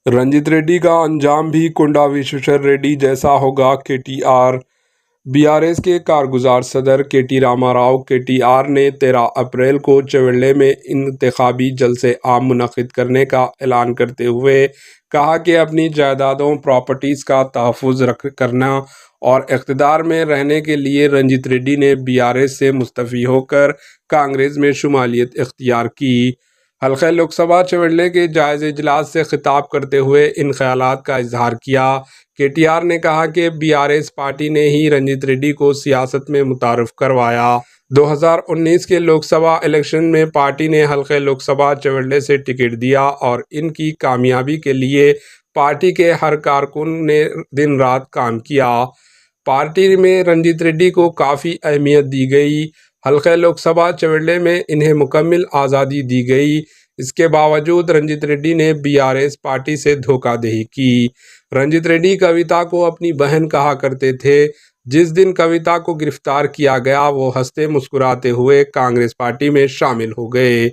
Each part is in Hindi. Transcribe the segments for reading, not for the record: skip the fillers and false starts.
रंजित रेड्डी का अंजाम भी कोंडा विश्वेश्वर रेड्डी जैसा होगा। केटीआर बीआरएस के कारगुजार सदर केटी रामाराव केटीआर ने 13 अप्रैल को चवेले में इंतखाबी जलसे आम मुनक्किद करने का ऐलान करते हुए कहा कि अपनी जायदादों प्रॉपर्टीज़ का तहफ़्फ़ुज़ करना और इक़्तिदार में रहने के लिए रंजित रेड्डी ने बीआरएस से मुस्तफ़ी होकर कांग्रेस में शुमालियत इख्तियार की। हल्के लोकसभा चवेले के जायज़ इजलास से खिताब करते हुए इन ख्यालात का इजहार किया। केटीआर ने कहा कि बीआरएस पार्टी ने ही रंजित रेड्डी को सियासत में मुतारफ़ करवाया। 2019 के लोकसभा इलेक्शन में पार्टी ने हल्के लोकसभा चवेले से टिकट दिया और इनकी कामयाबी के लिए पार्टी के हर कारकुन ने दिन रात काम किया। पार्टी में रंजित रेड्डी को काफ़ी अहमियत दी गई। हल्के लोकसभा चवेले में इन्हें मुकम्मल आज़ादी दी गई। इसके बावजूद रंजित रेड्डी ने बीआरएस पार्टी से धोखाधड़ी की। रंजित रेड्डी कविता को अपनी बहन कहा करते थे। जिस दिन कविता को गिरफ्तार किया गया वो हंसते मुस्कुराते हुए कांग्रेस पार्टी में शामिल हो गए।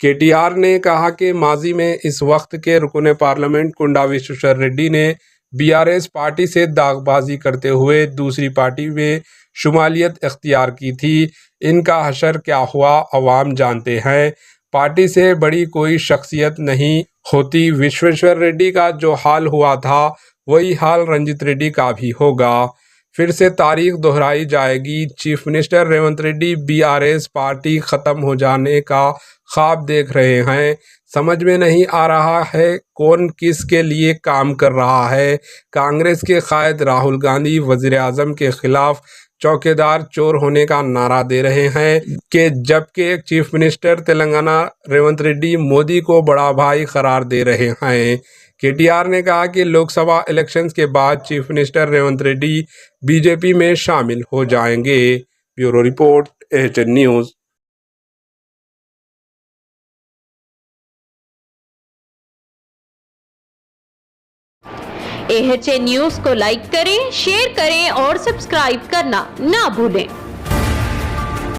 केटीआर ने कहा कि माजी में इस वक्त के रुकन पार्लियामेंट कोंडा विश्वेश्वर रेड्डी ने बीआरएस पार्टी से दागबाजी करते हुए दूसरी पार्टी में शुमालियत इख्तियार की थी। इनका हशर क्या हुआ अवाम जानते हैं। पार्टी से बड़ी कोई शख्सियत नहीं होती। विश्वेश्वर रेड्डी का जो हाल हुआ था वही हाल रंजित रेड्डी का भी होगा। फिर से तारीख दोहराई जाएगी। Chief minister Revanth Reddy BRS party ख़त्म हो जाने का ख्वाब देख रहे हैं। समझ में नहीं आ रहा है कौन किस के लिए काम कर रहा है। कांग्रेस के कायद राहुल गांधी वज़ीर आज़म के खिलाफ चौकीदार चोर होने का नारा दे रहे हैं कि जबकि चीफ मिनिस्टर तेलंगाना रेवंत रेड्डी मोदी को बड़ा भाई करार दे रहे हैं। केटीआर ने कहा कि लोकसभा इलेक्शंस के बाद chief minister Revanth Reddy BJP में शामिल हो जाएंगे। Bureau report AHN news. AHN news को लाइक करें, शेयर करें और सब्सक्राइब करना ना भूलें।